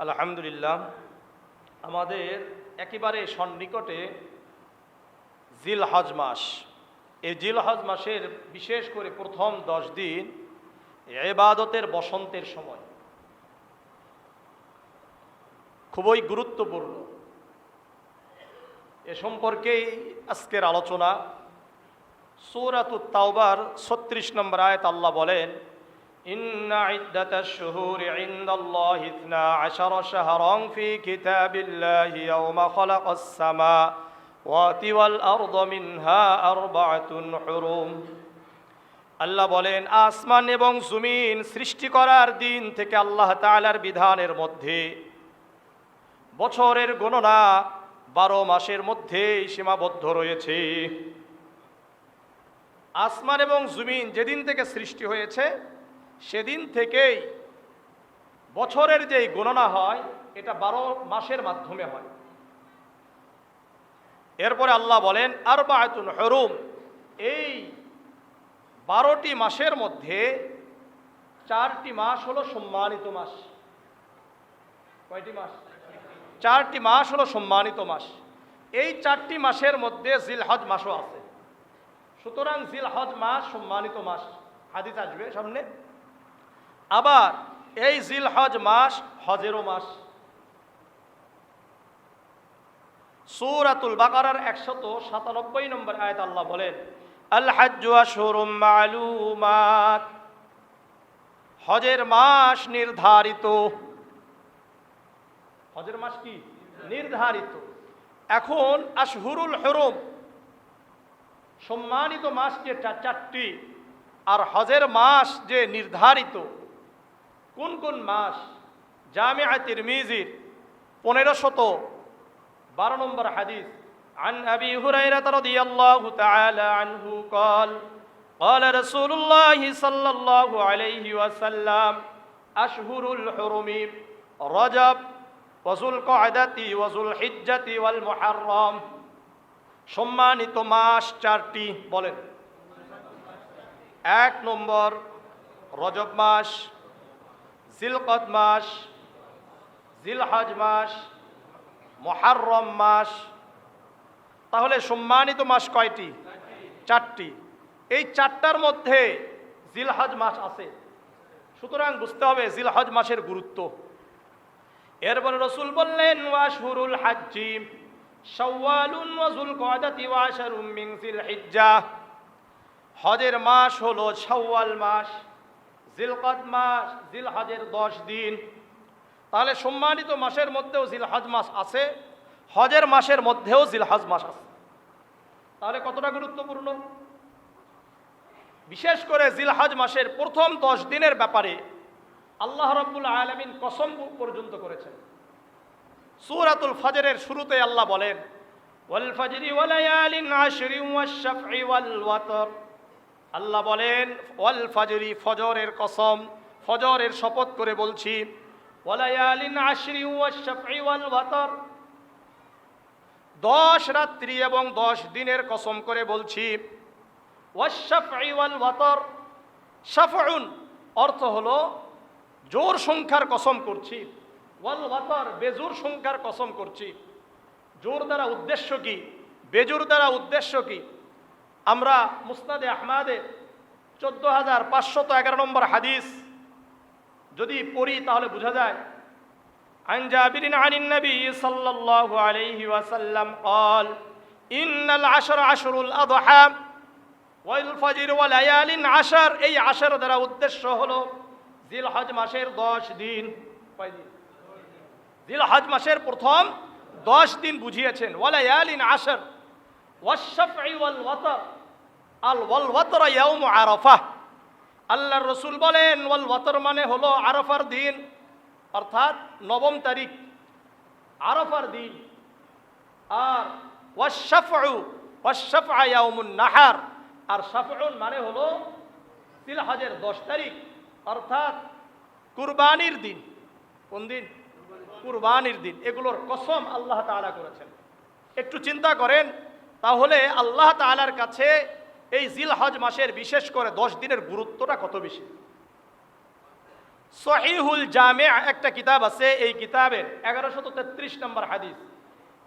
আলহামদুলিল্লাহ, আমাদের একেবারে সন্নিকটে জিলহজ মাস। এই জিলহজ মাসের বিশেষ করে প্রথম 10 দিন ইবাদতের বসন্তের সময়, খুবই গুরুত্বপূর্ণ। এ সম্পর্কেই আজকের আলোচনা। সূরাতুত তাওবার 36 নম্বর আয়াত আল্লাহ বলেন, ইন্না ইদ্দাতাশ শুহুরি ইনদাল্লাহি 12 শাহরান ফি কিতাবিল্লাহি ইয়াওমা খালাকাস সামাওয়াতি ওয়াল আরদা মিনহা আরবাআতুন হুরুম। আল্লাহ বলেন, আসমান এবং জমিন সৃষ্টি করার দিন থেকে আল্লাহ তাআলার বিধানের মধ্যে বছরের গণনা 12 মাসের মধ্যেই সীমাবদ্ধ রয়েছে। আসমান এবং জমিন যেদিন থেকে সৃষ্টি হয়েছে সেদিন থেকেই বছরের যেই গণনা হয় এটা 12 মাসের মাধ্যমে হয়। এরপরে আল্লাহ বলেন আরবাআতুন হুরুম, এই 12টি মাসের মধ্যে 4টি মাস হলো সম্মানিত মাস। কয়টি মাস? 4টি মাস হলো সম্মানিত মাস। এই 4টি মাসের মধ্যে জিলহজ মাসও আছে। সুতরাং জিলহজ মাস সম্মানিত মাস, হাদিস আসবে সামনে। আবার এই জিলহজ মাস হজেরও মাস। সূরাতুল বাকারার 197 নম্বর আয়াত আল্লাহ বলেন, আল হাজ্জু আশহুরুম মা'লুমাত, হজের মাস নির্ধারিত। হজের মাস কি? নির্ধারিত। এখন আশহুরুল হুরুম, সম্মানিত মাস যে 4টি, আর হজের মাস যে নির্ধারিত, কোন কোন মাস? জামিআ তিরমিজির 1512 নম্বর হাদিস, عن أبي هريرة رضي الله تعالى عنه قال قال رسول الله صلى الله عليه وسلم أشهر الحرم رجب وذو القعدة وذو الحجة والمحرم। সম্মানিত মাস 4টি বলেন। 1 নম্বর রজব মাস, জিলকদ মাস, জিলহজ মাস, মুহররম মাস। তাহলে সম্মানিত মাস কয়টি? 4টি। এই 4টার মধ্যে জিলহজ মাস আছে। সুতরাং বুঝতে হবে জিলহজ মাসের গুরুত্ব। এরপরে রাসূল বললেন, ওয়াশহুরুল হাজ্জি শাওয়ালুন ওয়া যুলকআদাতি ওয়া আশরুম মিন জিলহিজ্জাহ। হজের মাস হলো শাওয়াল মাস, জিলকদ মাস, জিলহজের 10 দিন। তাহলে সম্মানিত মাসের মধ্যেও জিলহজ মাস আছে, হজের মাসের মধ্যেও জিলহজ মাস আছে। তাহলে কতটা গুরুত্বপূর্ণ! বিশেষ করে জিলহজ মাসের প্রথম 10 দিনের ব্যাপারে আল্লাহ রাব্বুল আলামিন কসম পর্যন্ত করেছেন। সূরাতুল ফজরের শুরুতে আল্লাহ বলেন, ওয়াল ফজরি ওয়া লায়ালিন আশরিন ওয়াশ শাফঈ ওয়াল ওয়াতর। আল্লাহ বলেন ওয়াল ফজরি, ফজরের কসম, ফজরের শপথ করে বলছি। ওয়া লায়ালিন আশরিন ওয়াশ শাফঈ ওয়াল ওয়াতর, 10 রাত্রি এবং 10 দিনের কসম করে বলছি। ওয়াশ শাফঈ ওয়াল ওয়াতর, শাফউন অর্থ হলো জোর সংখ্যার কসম করছি, ওয়াল ওয়াতর বেজোর সংখ্যার কসম করছি। জোর দ্বারা উদ্দেশ্য কি, বেজোর দ্বারা উদ্দেশ্য কি? আমরা মুসনাদে আহমাদে 14511 নম্বর হাদিস যদি পড়ি তাহলে বোঝা যায়। عن جابر عن النبي صلى الله عليه وسلم قال إن العشر عشر الأضحى والفجر وليال عشر। এই 10 দ্বারা উদ্দেশ্য হলো জিলহজ মাসের 10 দিন। কয় দিন? জিলহজ মাসের প্রথম 10 দিন বুঝিয়েছেন। ওয়ালায়ালিন আশর ওয়াশ-শাফঈ ওয়াল ওয়াতর, আল ওয়াল ওয়াতর ইয়াউম আরাফা। আল্লাহর রাসূল বলেন ওয়াল ওয়াতর মানে হলো আরাফার দিন, অর্থাৎ 9 তারিখ আরাফার দিন। আর ওয়াশ-শাফঈ ইয়াউমুন নাহার, আর শাফউন মানে হলো জিলহজের 10 তারিখ, অর্থাৎ কুরবানির দিন। কোন দিন? কুরবানির দিন। এগুলোর কসম আল্লাহ তাআলা করেছেন। একটু চিন্তা করেন তাহলে আল্লাহ তাআলার কাছে এই জিলহজ মাসের বিশেষ করে 10 দিনের গুরুত্বটা কত বেশি। সহিহুল জামি' একটা কিতাব আছে, এই কিতাবের 1133 নম্বর হাদিস।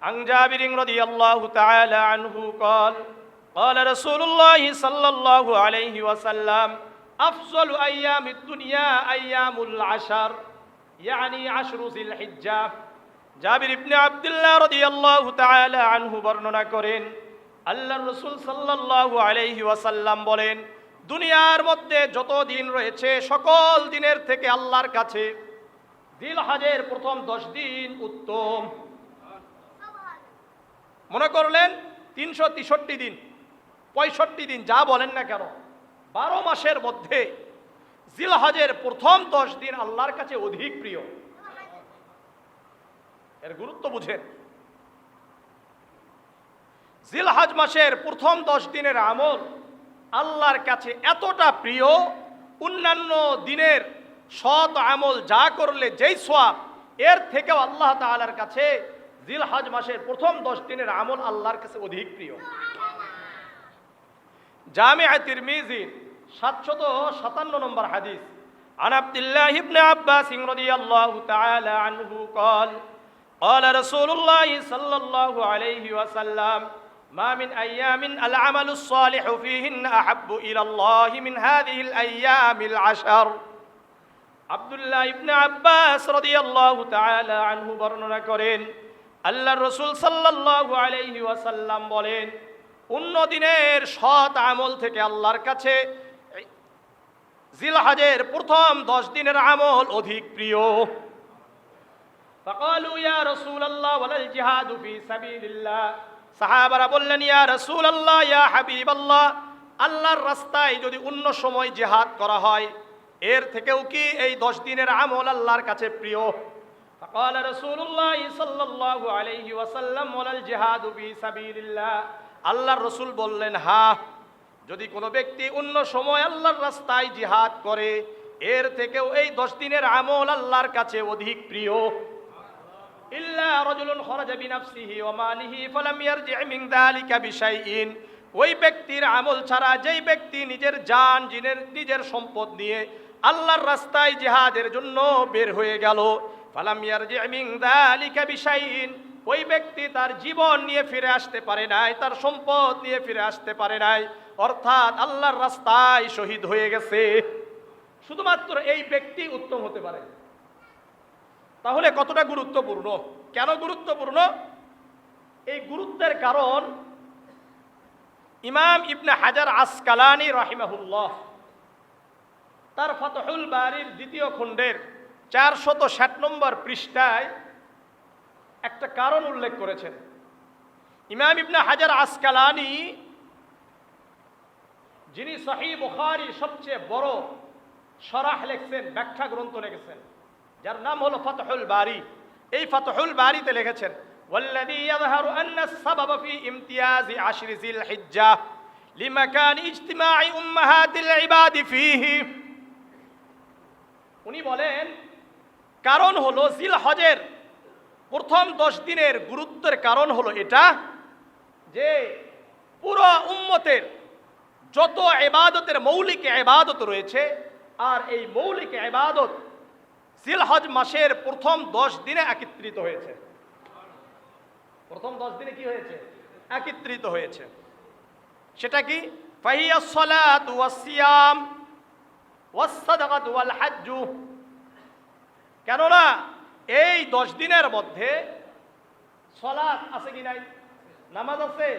আন জাবির রাদিয়াল্লাহু তাআলা আনহু قال قال رسول الله صلى الله عليه وسلم أفضل أيام الدنيا أيام العشر يعني عشر ذي الحجة। জাবির ইবনে আব্দুল্লাহ রাদিয়াল্লাহু তাআলা আনহু বর্ণনা করেন, আল্লাহর রাসূল সাল্লাল্লাহু আলাইহি ওয়াসাল্লাম বলেন, দুনিয়ার মধ্যে যত দিন রয়েছে সকল দিনের থেকে আল্লাহর কাছে জিলহজের প্রথম 10 দিন উত্তম। মনে করলেন 363 দিন, 65 দিন, যা বলেন না কেন, 12 মাসের মধ্যে জিলহজের প্রথম 10 দিন আল্লাহর কাছে অধিক প্রিয়। এর গুরুত্ব বুঝেন। জিলহজ মাসের প্রথম 10 দিনের আমল আল্লাহর কাছে এতটা প্রিয়, অন্যান্য দিনের সৎ আমল যা করলে যেই সওয়াব, এর থেকেও আল্লাহ তাআলার কাছে জিলহজ মাসের প্রথম 10 দিনের আমল আল্লাহর কাছে অধিক প্রিয়। জামিআ তিরমিজি 757 নম্বর হাদিস। আন আব্দুল্লাহ ইবনে আব্বাস রাদিয়াল্লাহু তাআলা আনহু قال قال رسول الله صلى الله عليه وسلم ما من أيام العمل الصالح فيهن أحب إلى الله من هذه الأيام العشر। আব্দুল্লাহ ইবনে আব্বাস রাদিয়াল্লাহু তাআলা আনহু বর্ণনা করেন, আল্লাহর রাসূল সাল্লাল্লাহু আলাইহি ওয়াসাল্লাম বলেন, অন্য দিনের সৎ আমল থেকে আল্লাহর কাছে জিলহজের প্রথম 10 দিনের আমল অধিক প্রিয়। ফাকালু ইয়া রাসূলুল্লাহ ওয়ালাল জিহাদু ফি সাবিলিল্লাহ। সাহাবারা বললেন, ইয়া রাসূলুল্লাহ, ইয়া হাবিবাল্লাহ, আল্লাহর রাস্তায় যদি অন্য সময় জিহাদ করা হয়, এর থেকেও কি এই 10 দিনের আমল আল্লাহর কাছে প্রিয়? ফাকাল রাসূলুল্লাহ সাল্লাল্লাহু আলাইহি ওয়াসাল্লাম ওয়ালাল জিহাদু ফি সাবিলিল্লাহ। আল্লাহর রাসূল বললেন, হ্যাঁ, যদি কোনো ব্যক্তি অন্য সময় আল্লাহর রাস্তায় জিহাদ করে, এর থেকেও এই 10 দিনের আমল আল্লাহর কাছে অধিক প্রিয়। ইল্লা রাজুলুন খরাজা বিনাফসিহি ওয়া মালিহি ফালাম ইয়ারজি' মিন যালিকা বিশাইইন। ওই ব্যক্তির আমল ছাড়া যেই ব্যক্তি নিজের জান, নিজের সম্পদ নিয়ে আল্লাহর রাস্তায় জিহাদের জন্য বের হয়ে গেল, ফালাম ইয়ারজি' মিন যালিকা বিশাইইন, ওই ব্যক্তি তার জীবন নিয়ে ফিরে আসতে পারে নাই, তার সম্পদ নিয়ে ফিরে আসতে পারে নাই, অর্থাৎ আল্লাহর রাস্তায় শহীদ হয়ে গেছে। শুধুমাত্র এই ব্যক্তি উত্তম হতে পারে। তাহলে কতটা গুরুত্বপূর্ণ? কেন গুরুত্বপূর্ণ? এই গুরুত্বের কারণ ইমাম ইবনে হাজার আসকালানি রাহিমাহুল্লাহ তার ফাতহুল বারির 2য় খণ্ডের 460 নম্বর পৃষ্ঠায় একটা কারণ উল্লেখ করেছেন। ইমাম ইবনে হাজার আসকালানি, যিনি সহিহ বুখারী সবচেয়ে বড় শরাহ লিখছেন, ব্যাখ্যা গ্রন্থ লিখেছেন, যার নাম হলো ফাতহুল বারি, এই ফাতহুল বারিতে লিখেছেন, ওয়াল্লাযী ইয়াযহারু আন্না আস-সাবাব ফি ইমতিয়াজি আশরি যিল হিজ্জাহ লিমাকান ইজতিমাই উম্মাহাতিল ইবাদি ফীহি। উনি বলেন, কারণ হলো জিলহজের প্রথম 10 দিনের গুরুত্বের কারণ হলো এটা যে পুরো উম্মতের যত ইবাদতের মৌলিক ইবাদত রয়েছে, আর এই মৌলিক ইবাদত জিলহজ মাসের প্রথম 10 দিনে একত্রিত হয়েছে। প্রথম 10 দিনে কি হয়েছে? একত্রিত হয়েছে। সেটা কি? ফাহিয়াস সালাতু ওয়াস সিয়াম ওয়াস সাদাকাতু ওয়াল হজ্জু। কেননা এই 10 দিনের মধ্যে সালাত আছে কি নাই? নামাজ আছে,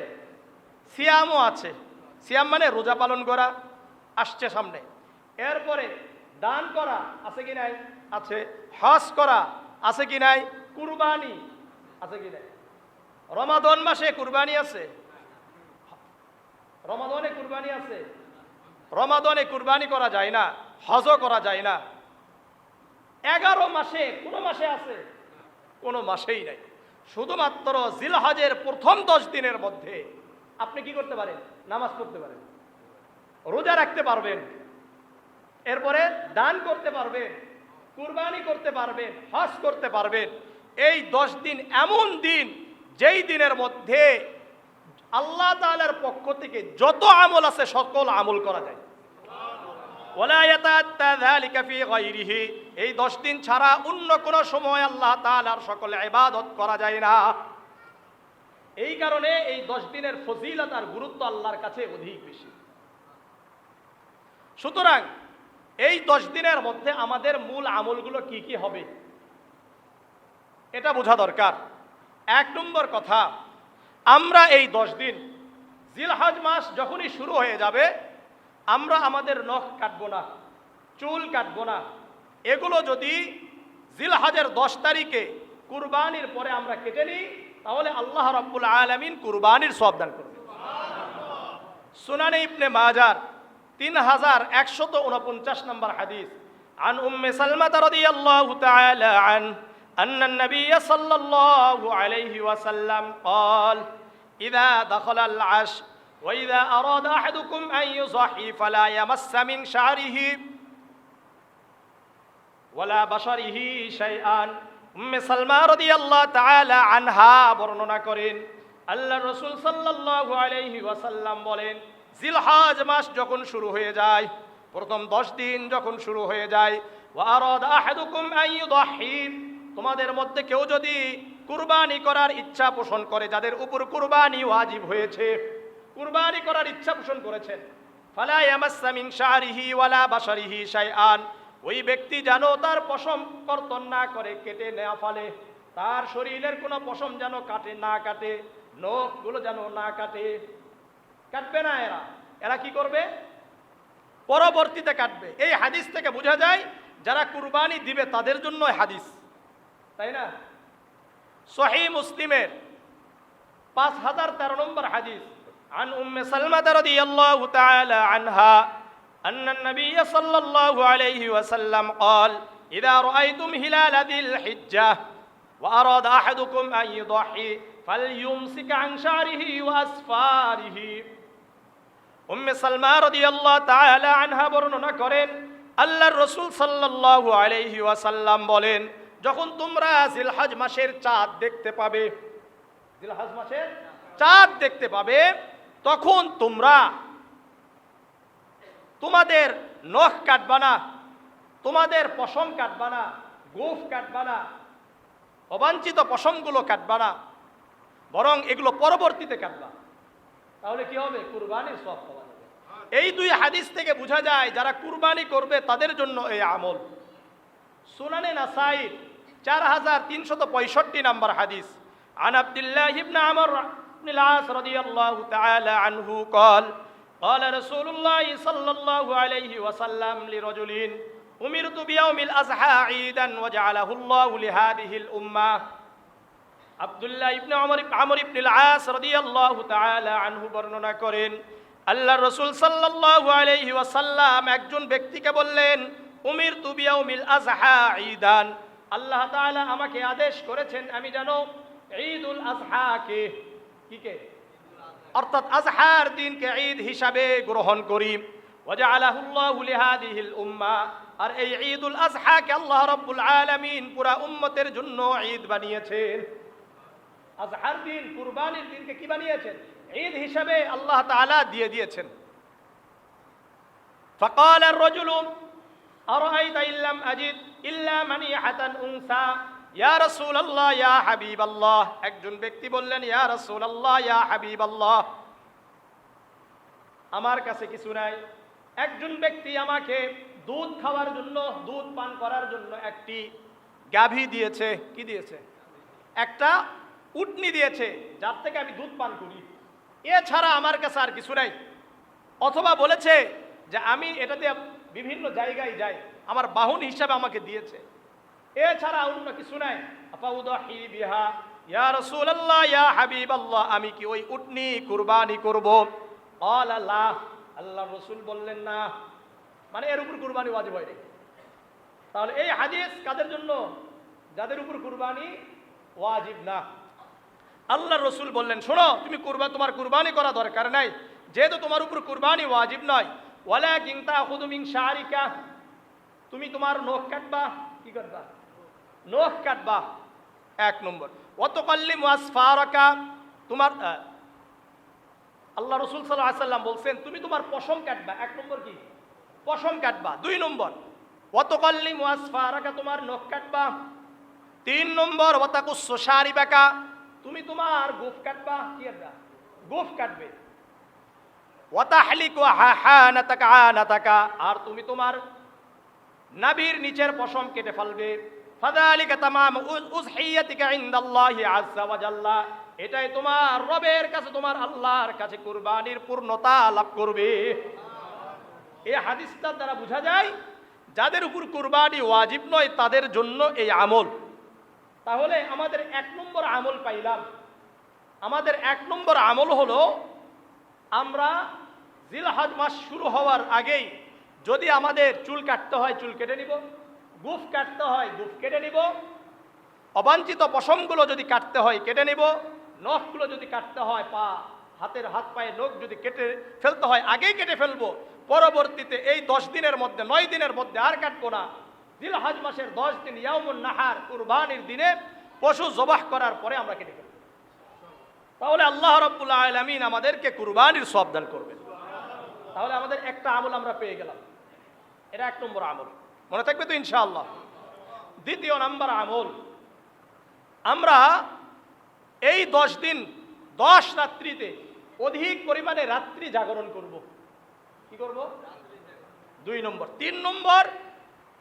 সিয়ামও আছে। সিয়াম মানে রোজা পালন করা, আসছে সামনে। এরপরে দান করা আছে কি নাই? আছে। হজ করা আছে কি নাই? কুরবানি আছে কি নাই? রমাদান মাসে কুরবানি আছে, রমাদানে কুরবানি আছে। রমাদানে কুরবানি করা যায় না, হজও করা যায় না। 11 মাসে কোন মাসে আছে? কোন মাসেই নাই। শুধুমাত্র জিলহজের প্রথম 10 দিনের মধ্যে আপনি কি করতে পারেন? নামাজ পড়তে পারেন, রোজা রাখতে পারবেন, এরপরে দান করতে পারবেন, কুরবানি করতে পারবেন, হজ করতে পারবেন। এই 10 দিন এমন দিন, যেই দিনের মধ্যে আল্লাহ তাআলার পক্ষ থেকে যত আমল আছে সকল আমল করা যায়। ওয়ালা ইয়াতাআত্তা যালিকা ফি গায়রিহি। এই 10 দিন ছাড়া অন্য কোনো সময় আল্লাহ তাআলার সকল ইবাদত করা যায় না। এই কারণে এই 10 দিনের ফজিলত আর গুরুত্ব আল্লাহর কাছে অধিক বেশি। সুতরাং এই 10 দিনের মধ্যে আমাদের মূল আমলগুলো কি কি হবে এটা বোঝা দরকার। 1 নম্বর কথা, আমরা এই 10 দিন জিলহজ মাস যখনই শুরু হয়ে যাবে, আমরা আমাদের নখ কাটবো না, চুল কাটবো না। এগুলো যদি জিলহজের 10 তারিখে কুরবানির পরে আমরা কেটে নিই, তাহলে আল্লাহ রাব্বুল আলামিন কুরবানির সওয়াব দান করবেন। সুনানে ইবনে মাজার 3149 নম্বর হাদিস, আন উম্মে সালমা রাদিয়াল্লাহু তাআলা أن النبي صلى الله عليه وسلم قال إذا دخل العشر وإذا أراد أحدكم أن يضحي فلا يمس من شعره ولا بشره شيئا। সালমা রাদিয়াল্লাহু তাআলা আনহা বর্ণনা করেন, আল্লাহর রাসূল সাল্লাল্লাহু আলাইহি ওয়াসাল্লাম বলেন, জিলহজ মাস যখন শুরু হয়ে যায়, প্রথম 10 দিন যখন শুরু হয়ে যায়, ওয়া আরাদা আহাদুকুম আন ইউদাহি, তোমাদের মধ্যে কেউ যদি কুরবানি করার ইচ্ছা পোষণ করে, যাদের উপর কুরবানি ওয়াজিব হয়েছে, কুরবানি করার ইচ্ছা পোষণ করেছেন, ফালা ইয়ামাসসা মিন শারিহি ওয়ালা বাশারিহি শাইআন, ওই ব্যক্তি যেন তার পশম কর্তন না করে, কেটে না ফেলে, তার শরীরের কোনো পশম যেন না কাটে, নখগুলো যেন না কাটে। কাটবে না এরা কি করবে? পরবর্তীতে কাটবে। এই হাদিস থেকে বোঝা যায় যারা কুরবানি দিবে তাদের জন্য হাদিস, তাই না? সহিহ মুসলিমের 5013 নম্বর হাদিস, আন উম্মে সালমা রাদিয়াল্লাহু তাআলা আনহা أن النبي صلى الله عليه وسلم قال إذا رأيتم هلال ذي الحجة وأراد أحدكم أن يضحي فليمسك عن شعره وأسفاره। উম্মে সালমা রাদিয়াল্লাহু তাআলা আনহা বর্ণনা করেন, আল্লাহর রাসূল সাল্লাল্লাহু আলাইহি ওয়াসাল্লাম বলেন, যখন তোমরা জিলহজ মাসের চাঁদ দেখতে পাবে, জিলহজ মাসের চাঁদ দেখতে পাবে, তখন তোমরা তোমাদের নখ কাটবা না, তোমাদের পশম কাটবা না, গোফ কাটবা না, অবাঞ্ছিত পশমগুলো কাটবা না, বরং এগুলো পরবর্তীতে কাটবা। তাহলে কি হবে? কুরবানির সওয়াব পাওয়া যাবে। এই 2 হাদিস থেকে বোঝা যায় যারা কুরবানি করবে তাদের জন্য এই আমল। সুনানে নাসাই 4365 নম্বর হাদিস, আন আব্দুল্লাহ ইবনে আমর ইবনে আল-আস রাদিয়াল্লাহু তাআলা আনহু قال قال رسول الله صلى الله عليه وسلم لرجل أمرت بيوم الأضحى عيدا وجعله الله لهذه الأمة। আব্দুল্লাহ ইবনে আমর ইবনে আল-আস রাদিয়াল্লাহু তাআলা আনহু বর্ণনা করেন, আল্লাহর রাসূল সাল্লাল্লাহু আলাইহি ওয়াসাল্লাম একজন ব্যক্তিকে বললেন, উমিরতু বিয়াউমিল আযহা ঈদান, আল্লাহ তাআলা আমাকে আদেশ করেছেন আমি যেন ঈদুল আযহাকে কিকে অর্থাৎ আযহার দিনকে ঈদ হিসাবে গ্রহণ করি। ওয়াজআলাহুল্লাহু লিহাদিহিল উম্মাহ, আর এই ঈদুল আযহাকে আল্লাহ রাব্বুল আলামিন পুরা উম্মতের জন্য ঈদ বানিয়েছেন। আযহার দিন, কুরবানির দিনকে কি বানিয়েছেন? ঈদ হিসাবে আল্লাহ তাআলা দিয়ে দিয়েছেন। ফাকাল আর-রাজুলু আরাআইতা ইল্লাম আজিদ ইল্লা মানিহাতান উনসা ইয়া রাসূলুল্লাহ ইয়া হাবিবাল্লাহ, একজন ব্যক্তি বললেন, ইয়া রাসূলুল্লাহ ইয়া হাবিবাল্লাহ, আমার কাছে কিছু নাই। একজন ব্যক্তি আমাকে দুধ খাওয়ার জন্য, দুধ পান করার জন্য একটি গাভী দিয়েছে। কি দিয়েছে? একটা উটনি দিয়েছে, যার থেকে আমি দুধ পান করি। এছাড়া আমার কাছে আর কিছু নাই। অথবা বলেছে যে আমি এটা দিয়ে বিভিন্ন জায়গায় যাই, আমার বাহন হিসাবে আমাকে দিয়েছে, এছাড়া অন্য কিছু নাই। আফাউদাহি বিহা ইয়া রাসূলুল্লাহ ইয়া হাবিবাল্লাহ, আমি কি ওই উটনি কুরবানি করব? ক্বালা লা, আল্লাহর রাসূল বললেন না, মানে এর উপর কুরবানি ওয়াজিব হয় নাই। তাহলে এই হাদিস কাদের জন্য? যাদের উপর কুরবানি ওয়াজিব না। আল্লাহর রাসূল বললেন, শোনো, তুমি তোমার কুরবানি করা দরকার নাই, যেহেতু তোমার উপর কুরবানি ওয়াজিব নয়। ওয়ালাকিন তাখুযু মিন শারিকা, তুমি তোমার নখ কাটবা। কি করবা? নখ কাটবা। 1 নম্বর। ওয়াতাকাল্লিমু আসফারাকা, তোমার আল্লাহ রাসূল সাল্লাল্লাহু আলাইহি ওয়াসাল্লাম বলছেন তুমি তোমার পশম কাটবা। 1 নম্বর কি? পশম কাটবা। 2 নম্বর ওয়াতুকাল্লিমু আসফারাকা, তোমার নখ কাটবা। 3 নম্বর ওয়াতাকুসসু শারিবাকা, তুমি তোমার গোঁফ কাটবা। কি কাটবা? গোঁফ কাটবে। ওয়াতাহলিকু হানাতাকা আনাতাকা, আর তুমি তোমার নাভির নিচের পশম কেটে ফেলবে। ফাযালিকা তামাম উযহিয়াতিকা ইনদাল্লাহি আযজা ওয়া জাল্লা, এটাই তোমার রবের কাছে, তোমার আল্লাহর কাছে কুরবানির পূর্ণতা লাভ করবে। এই হাদিসটার দ্বারা বোঝা যায় যাদের উপর কুরবানি ওয়াজিব নয় তাদের জন্য এই আমল। তাহলে আমাদের 1 নম্বর আমল পাইলাম। আমাদের 1 নম্বর আমল হলো, আমরা জিলহজ মাস শুরু হওয়ার আগেই যদি আমাদের চুল কাটতে হয় চুল কেটে নিব, গোঁফ কাটতে হয় গোঁফ কেটে নিব, অবাঞ্ছিত পশমগুলো যদি কাটতে হয় কেটে নিব, নখগুলো যদি কাটতে হয় হাত পায়ের নখ যদি কেটে ফেলতে হয় আগেই কেটে ফেলবো। পরবর্তীতে এই 10 দিনের মধ্যে 9 দিনের মধ্যে আর কাটবো না। জিলহজ মাসের 10 দিন ইয়াউমুন নাহার কুরবানির দিনে পশু জবাহ করার পরে আমরা কেটে ফেলবো। তাহলে আল্লাহ রাব্বুল আলামিন আমাদেরকে কুরবানির সওয়াব দান করবেন। তাহলে আমাদের একটা আমল আমরা পেয়ে গেলাম, এটা 1 নম্বর আমল, মনে থাকবে তো ইনশাআল্লাহ। 2য় নম্বর আমল, আমরা এই 10 দিন 10 রাত্রিতে অধিক পরিমাণে রাত্রি জাগরণ করব। কি করব? 2 নম্বর। 3 নম্বর,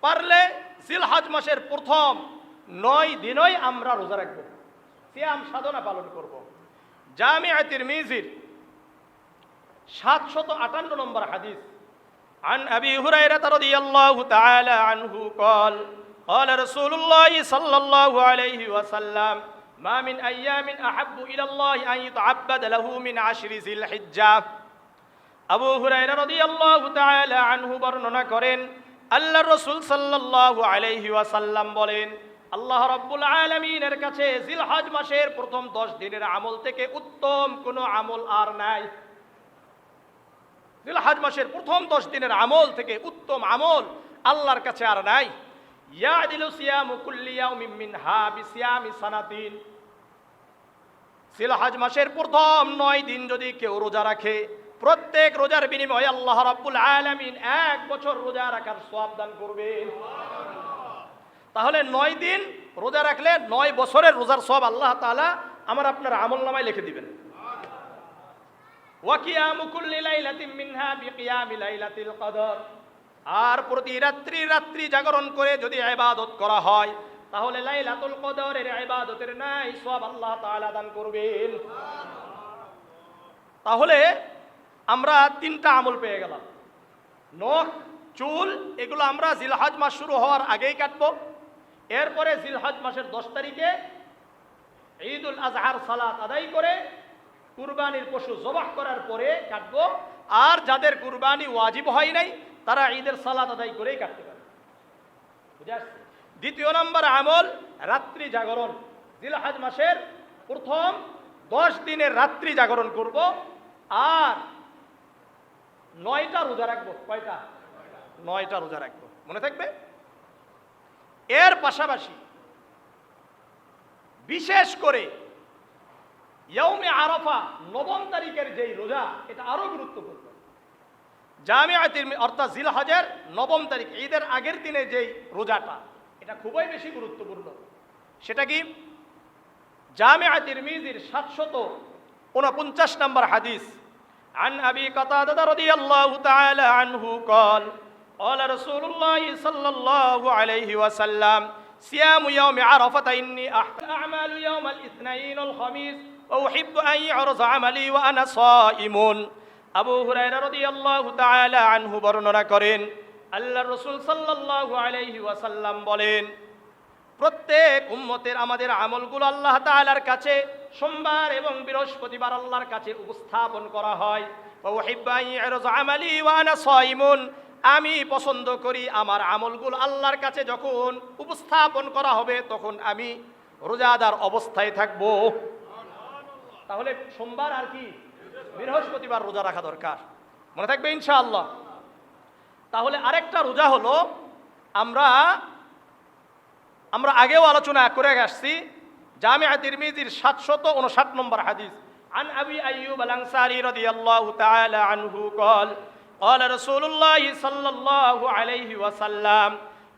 পারলে জিলহজ মাসের প্রথম 9 দিনই আমরা রোজা রাখব, সিয়াম সাধনা পালন করব। জামিআ তিরমিজির 758 নম্বর হাদিস, عن أبي هريرة رضي الله تعالى عنه قال قال رسول الله صلى الله عليه وسلم ما من أيام أحب إلى الله أن يتعبد له من 10 ذي الحجة। আবু হুরায়রা রাদিয়াল্লাহু তাআলা আনহু বর্ণনা করেন, আল্লাহর রাসূল সাল্লাল্লাহু আলাইহি ওয়াসাল্লাম বলেন, আল্লাহ রাব্বুল আলামিনের কাছে জিলহজ মাসের প্রথম 10 দিনের আমল থেকে উত্তম কোনো আমল আর নাই। জিলহজ মাসের প্রথম 10 দিনের আমল থেকে উত্তম আমল আল্লাহর কাছে আর নাই। ইয়াদিলু সিয়ামু কুল্লি ইয়াউমিন মিনহা বিসিয়ামি সানাতিন, জিলহজ মাসের প্রথম 9 দিন যদি কেউ রোজা রাখে, প্রত্যেক রোজার বিনিময়ে আল্লাহ রাব্বুল আলামিন 1 বছর রোজা রাখার সওয়াব দান করবেন। তাহলে 9 দিন রোজা রাখলে 9 বছরের রোজার সওয়াব আল্লাহ তাআলা আমার আপনার আমলনামায় লিখে দিবেন। ওয়া কিয়ামু কুল্লি লাইলাতিন মিনহা বিকিয়ামি লাইলাতিল কদর, আর প্রতি রাত্রি জাগরণ করে যদি ইবাদত করা হয় তাহলে লাইলাতুল কদরের ইবাদতের নাই সওয়াব আল্লাহ তাআলা দান করবেন। তাহলে আমরা 3টা আমল পেয়ে গেলাম। নখ, চুল, এগুলো আমরা জিলহজ মাস শুরু হওয়ার আগেই কাটবো। এরপরে জিলহজ মাসের 10 তারিখে ঈদুল আজহার সালাত আদায় করে কুরবানির পশু জবাহ করার পরে কাটবো। আর যাদের কুরবানি ওয়াজিব হয় নাই তারা ঈদের সালাত আদায় করেই কাটতে পারে। বুঝে আসছে? 2য় নম্বর আমল রাত্রি জাগরণ। জিলহজ মাসের প্রথম 10 দিনের রাত্রি জাগরণ করব আর 9টা রোজা রাখবো। কয়টা? 9টা রোজা রাখবো, মনে থাকবে। এর পাশাপাশি বিশেষ করে ইয়াউমে আরাফা 9 তারিখের যেই রোজা, এটা আরো গুরুত্বপূর্ণ। জামিআ তিরমিজি অর্থাৎ জিলহজের 9 তারিখ ঈদের আগের দিনে যেই রোজাটা, এটা খুবই বেশি গুরুত্বপূর্ণ। সেটা কি? জামিআ তিরমিজির 749 নম্বর হাদিস, عن أبي قتادة رضي الله تعالى عنه قال قال رسول الله صلى الله عليه وسلم صيام يوم عرفة إني أحب الأعمال يوم الاثنين والخميس وأحب أن يعرض عملي وأنا صائم। আবু হুরায়রা রাদিয়াল্লাহু তাআলা আনহু বর্ণনা করেন, আল্লাহর রাসূল সাল্লাল্লাহু আলাইহি ওয়াসাল্লাম বলেন, প্রত্যেক উম্মতের আমাদের আমলগুলো আল্লাহ তাআলার কাছে সোমবার এবং বৃহস্পতিবার আল্লাহর কাছে উপস্থাপন করা হয়। ওয়া উহিব্বু আন ইউরজা আমালি ওয়া আনা সাইমুন, আমি পছন্দ করি আমার আমলগুলো আল্লাহর কাছে যখন উপস্থাপন করা হবে তখন আমি রোজাদার অবস্থায় থাকব। তাহলে সোমবার আর কি বৃহস্পতিবার রোজা রাখা দরকার, মনে থাকবে ইনশাআল্লাহ। তাহলে আরেকটা রোজা হলো, আমরা আগেও আলোচনা করে আসছি, জামিআ তিরমিজির 759 নম্বর হাদিস, عن أبي أيوب الأنصاري رضي الله تعالى عنه قال قال رسول الله صلى الله عليه وسلم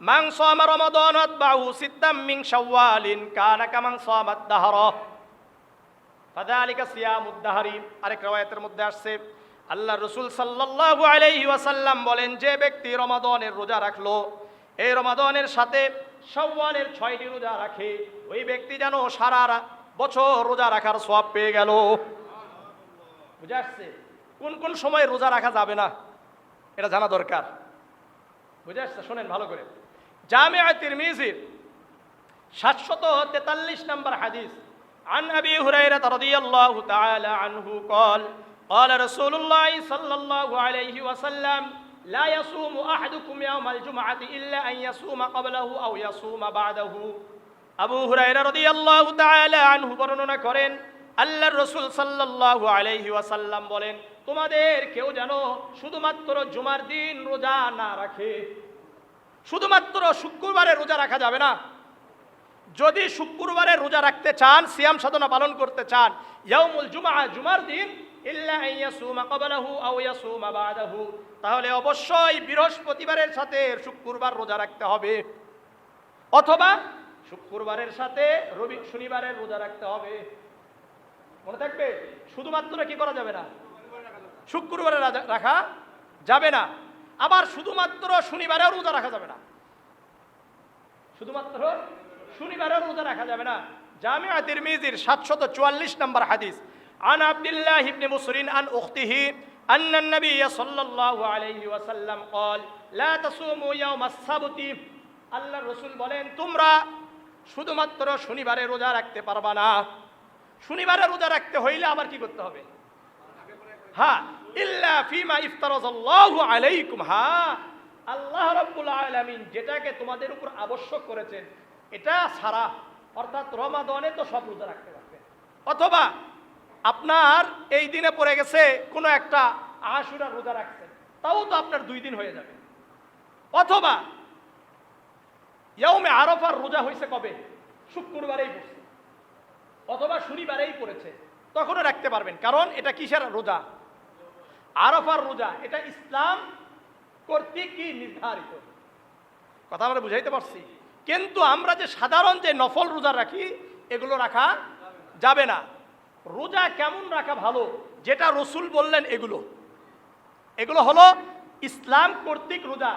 মান সামা রমাদান আতবাহু সিত্তাম মিন শাওয়ালিন কানা কামান সামাদ দাহরা ফাযালিকা সিয়ামুদ দাহরি। আরেক riwayতের মধ্যে আসছে আল্লাহ রাসূল সাল্লাল্লাহু আলাইহি ওয়াসাল্লাম বলেন, যে ব্যক্তি রমাদানের রোজা রাখলো, এই রমাদানের সাথে শাওয়ালের 6টি রোজা রাখে, ওই ব্যক্তি যেন সারা বছর রোজা রাখার সওয়াব পেয়ে গেল। বুঝা আসছে? কোন কোন সময় রোজা রাখা যাবে না এটা জানা দরকার। বুঝা আসছে? শোনেন ভালো করে। জামিআ তিরমিজির 743 নম্বর হাদিস, عن أبي هريرة رضي الله تعالى عنه قال قال رسول الله صلى الله عليه وسلم لا يصوم أحدكم يوم الجمعة إلا أن يصوم قبله أو يصوم بعده। আবু হুরায়রা রাদিয়াল্লাহু তাআলা আনহু বর্ণনা করেন, আল্লাহর রাসূল সাল্লাল্লাহু আলাইহি ওয়াসাল্লাম বলেন, তোমাদের কেউ যেন শুধুমাত্র জুমার দিন রোজা না রাখে। শুধুমাত্র শুক্রবারে রোজা রাখা যাবে না। যদি শুক্রবারে রোজা রাখতে চান, সিয়াম সাধনা পালন করতে চান, ইয়াউমুল জুমআ, জুমার দিন, ইল্লা আন ইয়াসুমা ক্বাবলাহু আও ইয়াসুমা বা'দাহু, তাহলে অবশ্যই বৃহস্পতিবারের সাথে শুক্রবার রোজা রাখতে হবে, অথবা শুক্রবারের সাথে শনিবারের রোজা রাখতে হবে। মনে থাকবে, শুধুমাত্র কি করা যাবে না? শুক্রবারে রাখা যাবে না। আবার শুধুমাত্র শনিবারেও রোজা রাখা যাবে না। শুধুমাত্র শনিবারেও রোজা রাখা যাবে না। জামিআ তিরমিজির 744 নম্বর হাদিস, عن عبد الله بن مسر عن أخته أن النبي صلى الله عليه وسلم قال لا تصوموا يوم السبت। আল্লাহর রাসূল বলেন, তোমরা শুধুমাত্র শনিবারে রোজা রাখতে পারবা না। শনিবারে রোজা রাখতে হইলে আবার কি করতে হবে? হ্যাঁ, ইল্লা ফিমা ইফতারাযাল্লাহু আলাইকুম, হ্যাঁ, আল্লাহ রাব্বুল আলামিন যেটাকে তোমাদের উপর আবশ্যক করেছেন এটা ছাড়া, অর্থাৎ রমাদানে তো সব রোজা রাখতে পারবে, অথবা আপনার এই দিনে পড়ে গেছে কোনো একটা আশুরা রোজা রাখছেন, তাও তো আপনার 2 দিন হয়ে যাবে, অথবা ইয়াউমে আরাফার রোজা হয়েছে কবে? শুক্রবারেই পড়ছে, অথবা শনিবারেই পড়েছে, তখনও রাখতে পারবেন। কারণ এটা কিসের রোজা? আরাফার রোজা। এটা ইসলাম কর্তৃক কি নির্ধারিত। কথা আমরা বুঝাইতে পারছি? কিন্তু আমরা যে সাধারণ যে নফল রোজা রাখি, এগুলো রাখা যাবে না। রোজা কেমন রাখা ভালো, যেটা রসুল বললেন, এগুলো হলো ইসলাম কর্তৃক রোজা।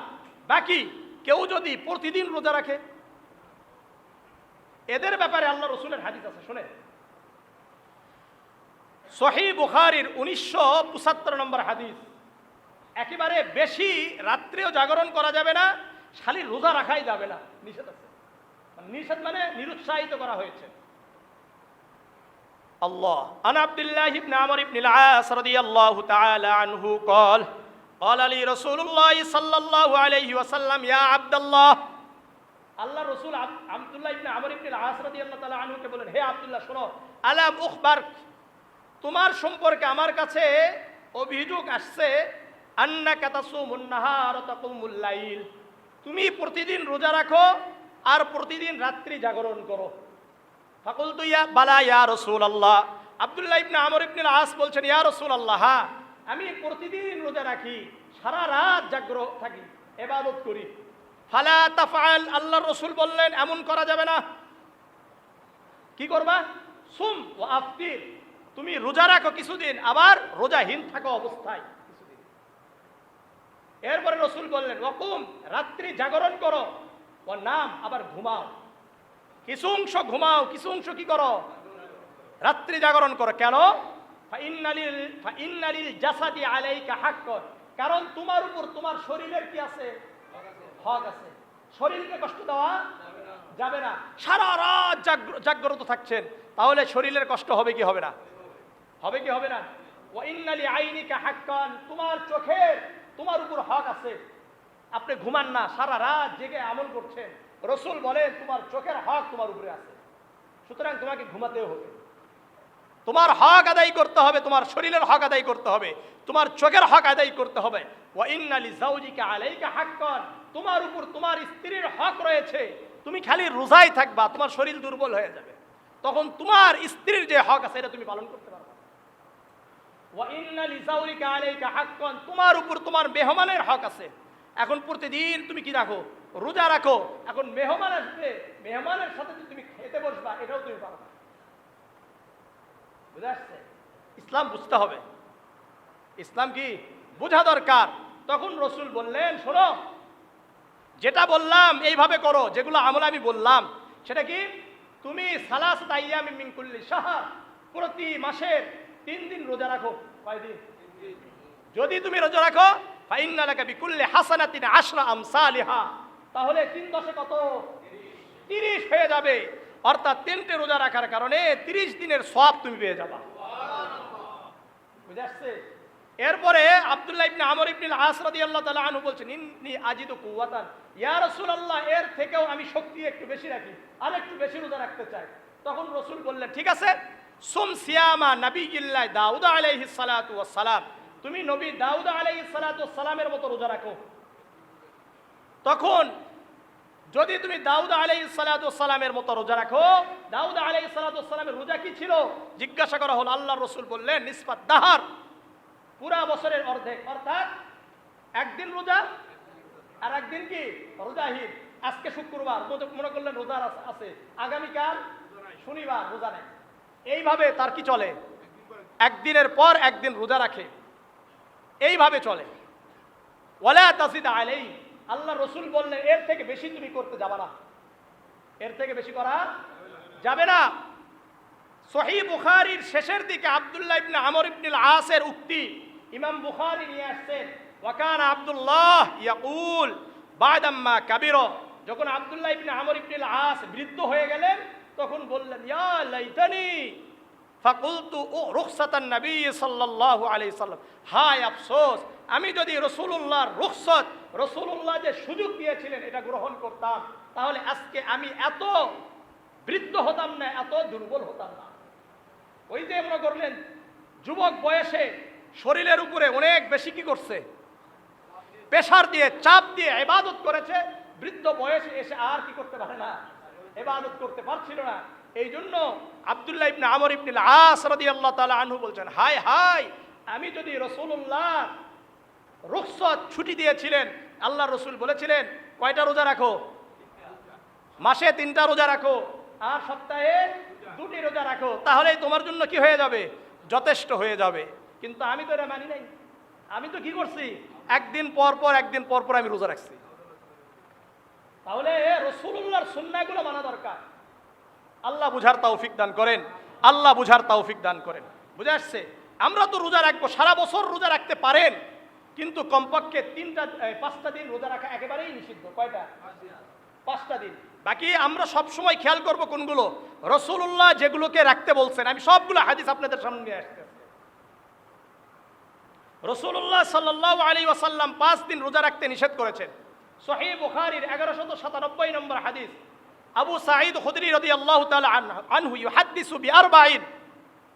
বাকি কেউ যদি প্রতিদিন রোজা রাখে, এদের ব্যাপারে আল্লাহ রসুলের হাদিস আছে, শুনে। সহিহ বুখারীর 1975 নম্বর হাদিস, একেবারে বেশি রাত্রেও জাগরণ করা যাবে না, খালি রোজা রাখাই যাবে না, নিষেধ আছে। নিষেধ মানে নিরুৎসাহিত করা হয়েছে। আল্লাহ আন আব্দুল্লাহ ইবনে আমর ইবনে আল-আস রাদিয়াল্লাহু তাআলা আনহু قال قال لي رسول الله صلى الله عليه وسلم يا عبد الله। আল্লাহ রাসূল আব্দুল্লাহ ইবনে আমর ইবনে আল-আস রাদিয়াল্লাহু তাআলা আনহুকে বলেন, হে আব্দুল্লাহ, শোনো, আলাম উখবার, তোমার সম্পর্কে আমার কাছে অভিযোগ আসছে, আন্নাকা তাসুমুন নাহার ওয়া তাকুমুল লাইল, তুমি প্রতিদিন রোজা রাখো আর প্রতিদিন রাত্রি জাগরণ করো। ফাকুলতু ইয়া বালা ইয়া রাসূলুল্লাহ, আব্দুল্লাহ ইবনে আমর ইবনে আল-আস বলছেন, ইয়া রাসূলুল্লাহ, হ্যাঁ, আমি প্রতিদিন রোজা রাখি, সারা রাত জাগ্রত থাকি, ইবাদত করি। ফালা তাফআল, আল্লাহর রাসূল বললেন, এমন করা যাবে না। কি করবা? সুম ওয়া আফতির, তুমি রোজা রাখো কিছুদিন, আবার রোজাহীন থাকো অবস্থায় কিছুদিন। এরপরে রাসূল বললেন, ওয়াকুম, রাত্রি জাগরণ করো, ওয়া নাম, আবার ঘুমাও। কিছু অংশ ঘুমাও, কিছু অংশ কি করো? রাত্রি জাগরণ করো। কেন? ফাইন্নালিল জাসাদি আলাইকা হাক্কান, কারণ তোমার উপর তোমার শরীরের কি আছে? হক আছে। শরীরকে কষ্ট দেওয়া যাবে না। সারা রাত জাগ্রত থাকছেন, তাহলে শরীরের কষ্ট হবে কি হবে না? হবে কি হবে না? ওয়া ইন্নালি আইনিকা হাক্কান, তোমার চোখের তোমার উপর হক আছে। আপনি ঘুমান না, সারা রাত জেগে আমল করছেন, রাসূল বলেন তোমার চোখের হক তোমার উপরে আছে, সুতরাং তোমাকে ঘুমাতেও হবে। তোমার হক আদায় করতে হবে, তোমার শরীরের হক আদায় করতে হবে, তোমার চোখের হক আদায় করতে হবে। ওয়া ইন্না লিজাওজিকা আলাইকা হাক্কান, তোমার উপর তোমার স্ত্রীর হক রয়েছে। তুমি খালি রোজাই থাকবা, তোমার শরীর দুর্বল হয়ে যাবে, তখন তোমার স্ত্রীর যে হক আছে এটা তুমি পালন করতে পারবে। ওয়া ইন্না লিজাওজিকা আলাইকা হাক্কান, তোমার উপর তোমার মেহমানের হক আছে। এখন প্রতিদিন তুমি কি রাখো? রোজা রাখো। এখন মেহমান আসবে, মেহমানের সাথে যদি তুমি খেতে বসবা, এটাও তুমি পারো না। বুঝে আসছে? ইসলাম বুঝতে হবে, ইসলাম কি বোঝা দরকার। তখন রসুল বললেন, শোনো, যেটা বললাম এইভাবে করো, যেগুলো আমল আমি বললাম সেটা কি, তুমি সালাসাত আইয়ামিন মিন কুল্লি শাহর, প্রতি মাসের 3 দিন রোজা রাখো। কয়দিন? যদি তুমি রোজা রাখো, ফাইন্না লাকা বিকুল্লি হাসানাতিন 10 আমসালিহা, তাহলে 3 10 কত? 30 হয়ে যাবে। অর্থাৎ 3টে রোজা রাখার কারণে 30 দিনের সওয়াব তুমি পেয়ে যাবা। বুঝে আসছে? এরপরে আব্দুল্লাহ ইবনে আমর ইবনে আল-আস রাদিয়াল্লাহু তাআলা আনহু বলছেন, ইন্নী আজিদু কুওয়াতান, ইয়া রাসূলুল্লাহ, এর থেকেও আমি শক্তি একটু বেশি রাখি, আর একটু বেশি রোজা রাখতে চাই। তখন রাসূল বললেন, ঠিক আছে, সুম সিয়ামা নবিয়্যিল্লাহ দাউদ আলাইহিস সালাতু ওয়াস সালাম, তুমি নবী দাউদ আলাইহিস সালাতু ওয়াস সালামের মতো রোজা রাখো। তখন যদি তুমি দাউদ আলাইহিস সালাতু ওয়াস সালামের মতো রোজা রাখো, দাউদ আলাইহিস সালাতু ওয়াস সালামের রোজা কি ছিল জিজ্ঞাসা করা হলো। আল্লাহর রাসূল বললেন, নিসফাত দাহার, পুরা বছরের অর্ধেক, অর্থাৎ একদিন রোজা আর একদিন কি রোজাহীন। আজকে শুক্রবার, মনে করলেন রোজা আছে, আগামীকাল শনিবার রোজা নেই, এইভাবে তার কি চলে, একদিনের পর একদিন রোজা রাখে, এইভাবে চলে। ওয়ালা তাজিদ আলাইহি, আল্লাহ রসুল বললেন, এর থেকে বেশি তুমি করতে যাবে না, এর থেকে বেশি করা যাবে না। সহিহ বুখারীর শেষের দিকে আব্দুল্লাহ ইবনে আমর ইবনে আল-আসের উক্তি ইমাম বুখারী নিয়ে আসছেন, ওয়াকানা আব্দুল্লাহ ইয়াকুল বাদাম্মা কাবির, যখন আব্দুল্লাহ ইবনে আমর ইবনে আল-আস বৃদ্ধ হয়ে গেলেন, তখন বললেন, ইয়া লাইতানি ফাকুলতু রুখসাতান নবী সাল্লাল্লাহু আলাইহি সাল্লাম, হায় আফসোস, আমি যদি রাসূলুল্লাহর রুখসত, রাসূলুল্লাহ যে সুযোগ দিয়েছিলেন এটা গ্রহণ করতাম, তাহলে আজকে আমি এত বৃদ্ধ হতাম না, এত দুর্বল হতাম না। ওই যে মনে করলেন যুবক বয়সে শরীরের উপরে অনেক বেশি কি করছে, প্রেসার দিয়ে, চাপ দিয়ে ইবাদত করেছে, বৃদ্ধ বয়সে এসে আর কি করতে পারে না, ইবাদত করতে পারছিল না। এই জন্য আব্দুল্লাহ ইবনে আমর ইবনে আল-আস রাদিয়াল্লাহু তাআলা আনহু বলছেন, হায় হায়, আমি যদি রাসূলুল্লাহ রুখসত ছুটি দিয়েছিলেন, আল্লাহ রসুল বলেছিলেন কয়টা রোজা রাখো, মাসে 3টা রোজা রাখো, আর সপ্তাহে 2টি রোজা রাখো, তাহলেই তোমার জন্য কি হয়ে যাবে, যথেষ্ট হয়ে যাবে। কিন্তু আমি তো এটা মানি নাই, আমি তো কি করছি, একদিন পর পর আমি রোজা রাখছি। তাহলে রাসূলুল্লাহর সুন্নাহগুলো মানা দরকার। আল্লাহ বুঝার তৌফিক দান করেন, আল্লাহ বুঝার তৌফিক দান করেন। বুঝে আসছে? আমরা তো রোজা রাখবো, সারা বছর রোজা রাখতে পারেন, কিন্তু কমপক্ষে 5টা দিন রোজা রাখা একেবারেই নিষিদ্ধ। কয়টা? 5টা দিন। বাকি আমরা সব সময় খেয়াল করব কোনগুলো রাসূলুল্লাহ যেগুলোকে রাখতে বলছেন। আমি সবগুলো হাদিস আপনাদের সামনে নিয়ে আসতেছি। রাসূলুল্লাহ সাল্লাল্লাহু আলাইহি ওয়াসাল্লাম 5 দিন রোজা রাখতে নিষেধ করেছেন। সহিহ বুখারীর 1197 নম্বর হাদিস, আবু সাঈদ খুদরি রাদিয়াল্লাহু তাআলা আনহু ইউহাদ্দিসু বিআরবাঈন,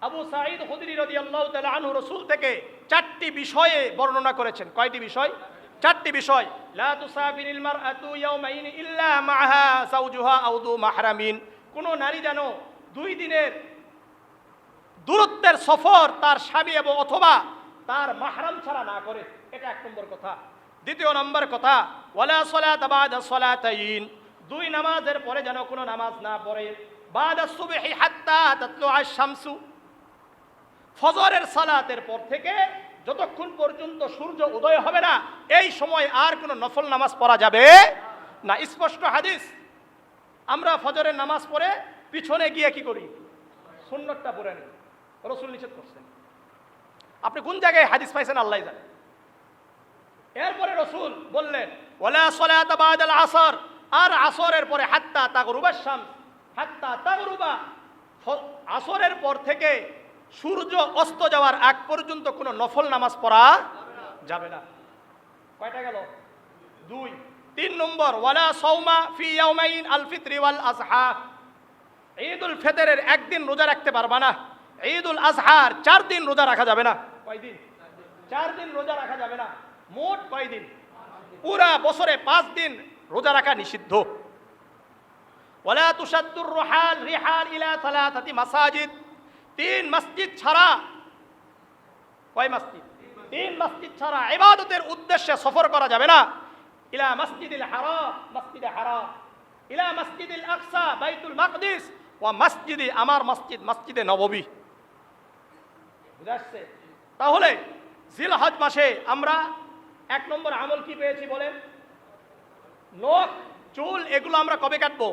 আবু সাঈদ খুদরি রাদিয়াল্লাহু তাআলা আনহু রাসূল থেকে 4টি বিষয়ে বর্ণনা করেছেন। কয়টি বিষয়? 4টি বিষয়। লা তুসাফিরিল মারআতু ইয়াওমাইন ইল্লা মা'আহা যাওজুহা আও যু মাহরামিন, কোন নারী যেন 2 দিনের দূরত্বের সফর তার স্বামী এবং অথবা তার মাহরাম ছাড়া না করে, এটা 1 নম্বর কথা। 2 নম্বর কথা, ওয়ালা সালাতা বা'দা সালাতাইন, 2 নামাজের পরে যেন কোনো নামাজ না পড়ে। বা'দা সুবহি হাত্তা তাতলুআ শামসু, ফজরের সালাতের পর থেকে যতক্ষণ পর্যন্ত সূর্য উদয় হবে না, এই সময় আর কোনো নফল নামাজ পড়া যাবে না। স্পষ্ট হাদিস। আমরা ফজরের নামাজ পড়ে পিছনে গিয়ে কি করি, সুন্নতটা পড়ে নিই, রাসূল নিষেধ করছেন। আপনি কোন জায়গায় হাদিস পাইছেন আল্লাহ জানে। এরপরে রাসূল বললেন, ওয়ালা সালাতা বা'দাল আসর, আর আসরের পরে হাত্তা তাগরুবা শামস, হাত্তা তাগরুবা, আসরের পর থেকে সূর্য অস্ত যাওয়ার আগ পর্যন্ত কোনো নফল নামাজ পড়া যাবে না। কয়টা গেল? 2। 3 নম্বর, ওয়ালা সাওমা ফি ইয়াওমাইন আল ফিত্র ওয়াল আযহা, ঈদুল ফিতরের একদিন রোজা রাখতে পারবা না, ঈদুল আযহার 4 দিন রোজা রাখা যাবে না। কয় দিন? 4 দিন রোজা রাখা যাবে না। মোট কয় দিন? পুরা বছরে 5 দিন রোজা রাখা নিষিদ্ধ। ওয়ালা তুশাদ্দুর রিহাল ইলা 3 মাসাজিদ, 3 মসজিদ ছাড়া, কয় মসজিদ? 3 মসজিদ ছাড়া ইবাদতের উদ্দেশ্যে সফর করা যাবে না। ইলা মসজিদিল হারাম মসজিদে হারাম, ইলা মসজিদিল আকসা বাইতুল মাকদিস, ওয়া মসজিদি আমার মসজিদ মসজিদে নববী। বুঝাচ্ছে? তাহলে জিলহজ মাসে আমরা 1 নম্বর আমল কি পেয়েছি বলেন? নখ চুল এগুলো আমরা কবে কাটবো?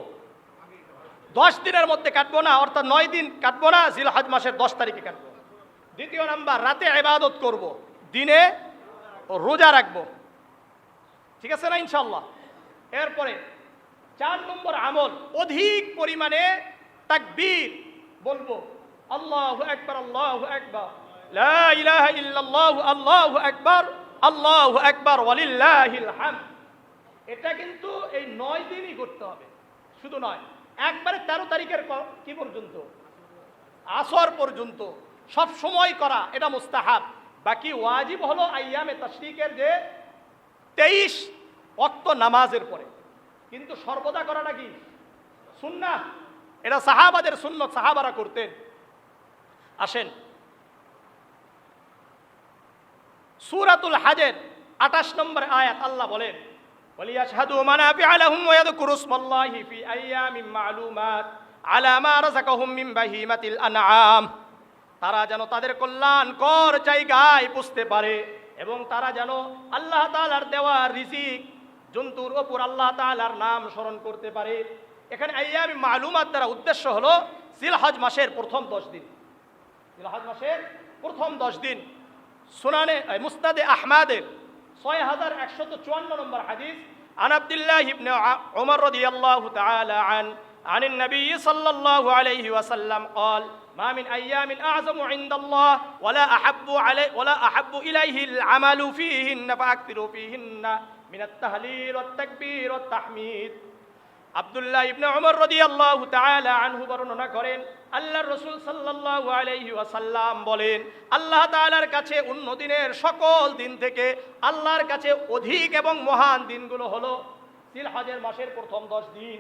10 দিনের মধ্যে কাটবো না, অর্থাৎ 9 দিন কাটবো না, জিলহজ মাসের 10 তারিখে কাটবো। দ্বিতীয় নাম্বার, রাতে ইবাদত করব, দিনে রোজা রাখবো। ঠিক আছে না ইনশাআল্লাহ? এরপরে 4 নম্বর আমল, অধিক পরিমাণে তাকবীর বলবো। আল্লাহু আকবার, আল্লাহু আকবার, লা ইলাহা ইল্লাল্লাহু, আল্লাহু আকবার, আল্লাহু আকবার, ওয়ালিল্লাহিল হামদ। এটা কিন্তু এই 9 দিনই করতে হবে, শুধু নয়, একবারে 13 তারিখের কি পর্যন্ত? আসর পর্যন্ত সব সময় করা, এটা মুস্তাহাব। বাকি ওয়াজিব হলো আইয়ামে তাশরিকের যে 23 ওয়াক্ত নামাজের পরে, কিন্তু সর্বদা করাটা কি সুন্নাহ, এটা সাহাবাদের সুন্নত, সাহাবারা করতেন। আসেন সূরাতুল হজের 28 নম্বর আয়াত, আল্লাহ বলেন ওয়ালিয়াশহাদু মানাফিআ লাহুম ওয়া ইয়াযকুরু ইসমাল্লাহি ফি আইয়ামিন মা'লুমাত আলা মা রাযাকাহুম মিন বাহিমাতিল আনআম। তারা যেন তাদের কল্যাণকর জায়গায় বুঝতে পারে এবং তারা যেন আল্লাহ তাআলার দেওয়া রিজিক জন্তুর ওপর আল্লাহ তাআলার নাম স্মরণ করতে পারে। এখানে আইয়ামিন মা'লুমাত দ্বারা উদ্দেশ্য হলো জিলহজ মাসের প্রথম 10 দিন, জিলহজ মাসের প্রথম 10 দিন। সুনানে মুসনাদে আহমদের 6154 নম্বর হাদিস, আন আব্দুল্লাহ ইবনে উমর রাদিয়াল্লাহু তাআলা عن النبي صلى الله عليه وسلم قال ما من أيام أعظم عند الله ولا أحب إليه العمل فيهن فأكثروا فيهن من التهليل والتكبير والتحميد। আব্দুল্লাহ ইবনে উমর রাদিয়াল্লাহু তাআলা আনহু বর্ণনা করেন, আল্লাহর রাসূল সাল্লাল্লাহু আলাইহি ওয়াসাল্লাম বলেন, আল্লাহ তাআলার কাছে অন্য দিনের সকল দিন থেকে আল্লাহর কাছে অধিক এবং মহান দিনগুলো হলো জিলহজের মাসের প্রথম 10 দিন,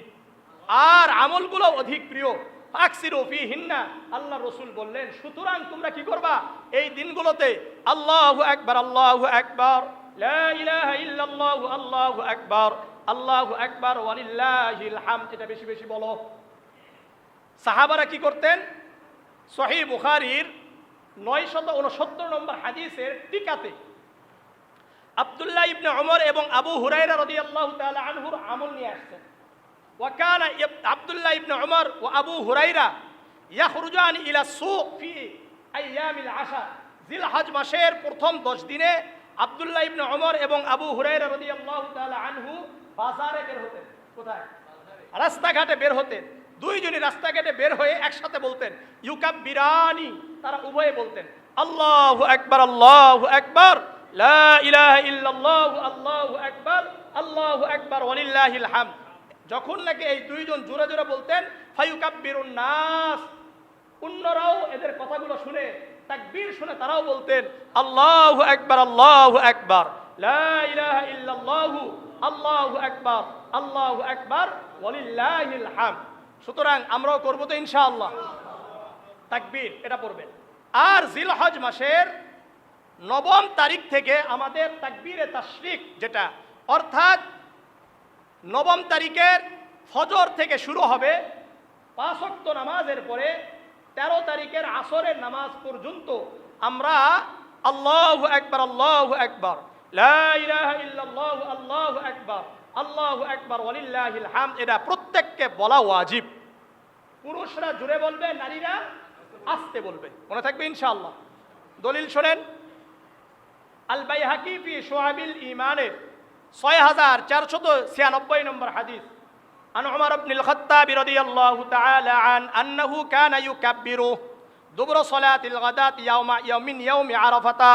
আর আমলগুলো অধিক প্রিয়। ফাকসিরু ফিহিন্না, আল্লাহ রাসূল বললেন, সুতরাং তোমরা কি করবা? এই দিনগুলোতে আল্লাহু আকবার, আল্লাহু আকবার, লা ইলাহা ইল্লাল্লাহু, আল্লাহু আকবার, আল্লাহু আকবার, ওয়ালিল্লাহিল হামদ, এটা বেশি বেশি বলো। সাহাবারা কি করতেন? সহিহ বুখারীর 969 নম্বর হাদিসের টিকাতে আব্দুল্লাহ ইবনে উমর এবং আবু হুরায়রা রাদিয়াল্লাহু তাআলা আনহুর আমল নিয়ে আসছেন। وكان عبد الله بن عمر وابو هريره يخرجان الى السوق في ايام العشر। জিলহজ মাসের প্রথম 10 দিনে আব্দুল্লাহ ইবনে উমর এবং আবু হুরায়রা রাদিয়াল্লাহু তাআলা আনহু বাজারে বের হতেন। কোথায়? রাস্তাঘাটে বের হতেন। দুইজনই রাস্তাঘাটে বের হয়ে একসাথে বলতেন ইউকাব্বিরানি, তারা উভয়ে বলতেন আল্লাহু আকবার, আল্লাহু আকবার, লা ইলাহা ইল্লাল্লাহু, আল্লাহু আকবার, আল্লাহু আকবার, ওয়ালিল্লাহিল হামদ। যখন নাকি এই দুইজন জোরে জোরে বলতেন ফায়ুকাব্বিরুন নাস, অন্যরাও এদের কথাগুলো শুনে তাকবীর শুনে তারাও বলতেন আল্লাহু আকবার, আল্লাহু আকবার, লা ইলাহা ইল্লাল্লাহু, আল্লাহু আকবার, আল্লাহু আকবার, ওয়ালিল্লাহিল হামদ। সুতরাং আমরাও করব তো ইনশাআল্লাহ, তাকবীর এটা পড়বেন। আর জিলহজ মাসের 9 তারিখ থেকে আমাদের তাকবীরে তাশরিক, যেটা অর্থাৎ 9 তারিখের ফজর থেকে শুরু হবে 5 ওয়াক্ত নামাজের পরে 13 তারিখের আসরের নামাজ পর্যন্ত আমরা আল্লাহু আকবার, আল্লাহু আকবার, লা ইলাহা ইল্লাল্লাহু, আল্লাহু আকবার, আল্লাহু আকবার, ওয়ালিল্লাহিল হামদ, এটা প্রত্যেককে বলা ওয়াজিব। পুরুষরা জোরে বলবে, নারীরা আস্তে বলবে, মনে থাকবে ইনশাআল্লাহ। দলিল শোনেন, আল বাইহাকি ফি শুআবিল ঈমানের 6496 নম্বর হাদিস, আন উমর ইবনুল খাত্তাব রাদিয়াল্লাহু তাআলা আন আন্নাহু কানা ইউকাব্বিরু দুবুর সালাতিল গাদাত ইয়াউমি আরাফাতা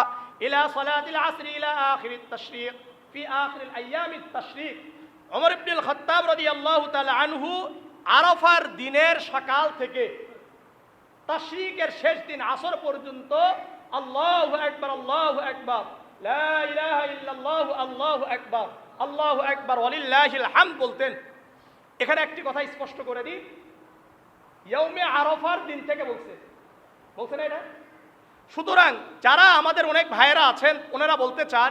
ইলা সালাতিল আসরি ইলা আখিরিত তাশরিক ফি আখিরিল আইয়ামিত তাশরিক। উমর ইবনুল খাত্তাব রাদিয়াল্লাহু তাআলা আনহু আরাফার দিনের সকাল থেকে তাশরিকের শেষ দিন আসর পর্যন্ত আল্লাহু আকবার, আল্লাহু আকবার, লা ইলাহা ইল্লাল্লাহু, আল্লাহু আকবার, আল্লাহু আকবার, ওয়ালিল্লাহিল হামদ বলতেন। এখানে একটি কথা স্পষ্ট করে দিই, ইয়াউমে আরাফার দিন থেকে বলছে না এটা। সুতরাং যারা আমাদের অনেক ভাইয়েরা আছেন ওনারা বলতে চান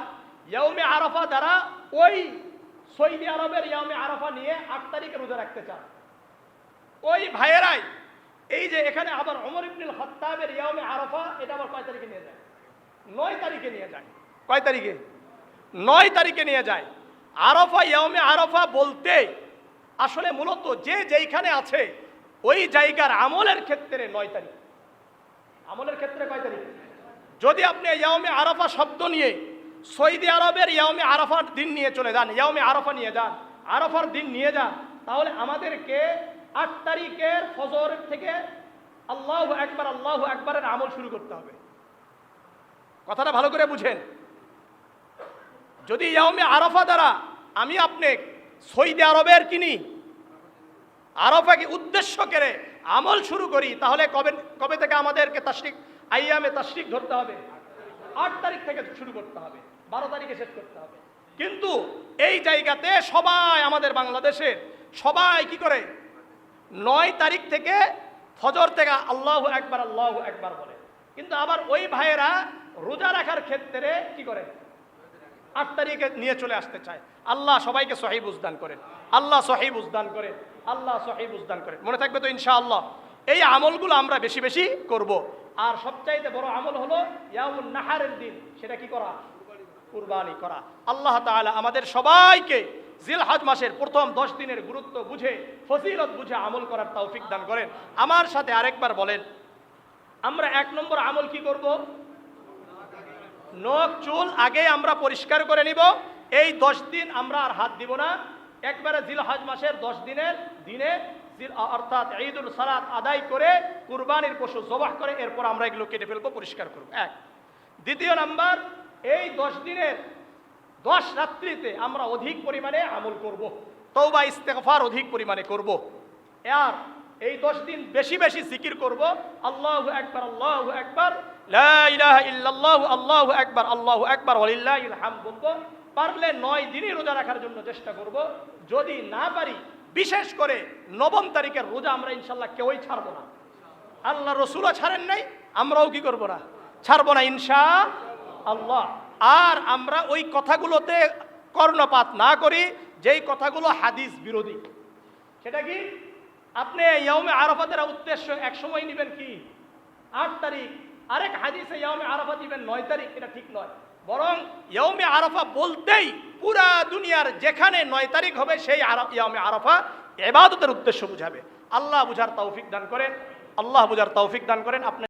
ইয়াউমে আরাফা দ্বারা ওই সৌদি আরবের ইয়ামে আরাফা নিয়ে 8 তারিখে রোজা রাখতে চান, ওই ভাইয়েরাই এই যে এখানে আবার ওমর ইবনুল খাত্তাবের ইয়ামে আরাফা এটা আবার কয় তারিখে নিয়ে যায়? 9 তারিখে নিয়ে যায়। কয় তারিখে? 9 তারিখে নিয়ে যায়। আরাফা ইয়ামে আরাফা বলতে আসলে মূলত যে যেইখানে আছে ওই জায়গার আমলের ক্ষেত্রে 9 তারিখ। আমলের ক্ষেত্রে কয় তারিখ? যদি আপনি ইয়ামে আরাফা শব্দ নিয়ে সৌদি আরবের ইয়ামে আরাফার দিন নিয়ে চলে যান, ইয়ামে আরাফা নিয়ে যান, আরাফার দিন নিয়ে যান, তাহলে আমাদেরকে 8 তারিখের ফজর থেকে আল্লাহু আকবারের আমল শুরু করতে হবে। কথাটা ভালো করে বুঝেন। যদি ইয়ামে আরাফা দ্বারা আমি আপনি সৌদি আরবের কিনি আরাফাকে উদ্দেশ্য করে আমল শুরু করি, তাহলে কবে থেকে আমাদেরকে তাশরিক আইয়ামে তাশরিক ধরতে হবে? 8 তারিখ থেকে শুরু করতে হবে, 12 তারিখে শেষ করতে হবে। কিন্তু এই জায়গাতে সবাই আমাদের বাংলাদেশের সবাই কি করে 9 তারিখ থেকে ফজর থেকে আল্লাহু আকবার বলে। কিন্তু আবার ওই ভাইয়েরা রোজা রাখার ক্ষেত্রে কি করে 8 তারিখে নিয়ে চলে আসতে চায়। আল্লাহ সবাইকে সহিহ বুঝদান করেন, আল্লাহ সহিহ বুঝদান করেন, আল্লাহ সহিহ বুঝদান করেন। মনে থাকবে তো ইনশাআল্লাহ? এই আমলগুলো আমরা বেশি বেশি করব। আর সবচাইতে বড় আমল হলো ইয়ামুন নাহারের দিন, সেটা কি করা? কুরবানি করা। আল্লাহ তাআলা আমাদের সবাইকে জিলহজ মাসের প্রথম 10 দিনের গুরুত্ব বুঝে, ফজিলত বুঝে আমল করার তৌফিক দান করেন। আমার সাথে আরেকবার বলেন, আমরা 1 নম্বর আমল কি করব? নখ চুল আগে আমরা পরিষ্কার করে নিব। এই 10 দিন আমরা আর হাত দিব না। একবারে জিলহজ মাসের 10 দিনের দিনে অর্থাৎ ঈদুল সালাত আদায় করে কুরবানির পশু জবাহ করে এরপর আমরা এগুলো কেটে ফেলবো, পরিষ্কার করব। 1। দ্বিতীয় নাম্বার, এই 10 দিনের 10 রাত্রিতে আমরা অধিক পরিমাণে আমল করব, তওবা ইস্তেগফার অধিক পরিমাণে করব। আর এই 10 দিন বেশি বেশি জিকির করব, আল্লাহু আকবার, লা ইলাহা ইল্লাল্লাহু আল্লাহু আকবার ওয়ালিল্লাহিল হামদ বলবো। পারলে 9 দিনই রোজা রাখার জন্য চেষ্টা করব। যদি না পারি, বিশেষ করে 9 তারিখের রোজা আমরা ইনশাআল্লাহ কেউই ছাড়বো না। আল্লাহ রসুলও ছাড়েন নাই, আমরাও কি করবো না? ছাড়বো না ইনশাআল্লাহ। আর আমরা ওই কথাগুলোতে কর্ণপাত না করি যেই কথাগুলো হাদিস বিরোধী। সেটা কি? আপনি ইয়াউমে আরাফাতের উদ্দেশ্য এক সময় নেবেন কি 8 তারিখ, আরেক হাদিসে ইয়াউমে আরাফা দিবেন 9 তারিখ, এটা ঠিক নয়। বরং ইয়াউমে আরাফা বলতেই পুরা দুনিয়ার যেখানে 9 তারিখ হবে সেই ইয়াউমে আরাফা ইবাদতের উদ্দেশ্য বুঝাবে। আল্লাহ বুঝার তৌফিক দান করেন, আল্লাহ বুঝার তৌফিক দান করেন। আপনি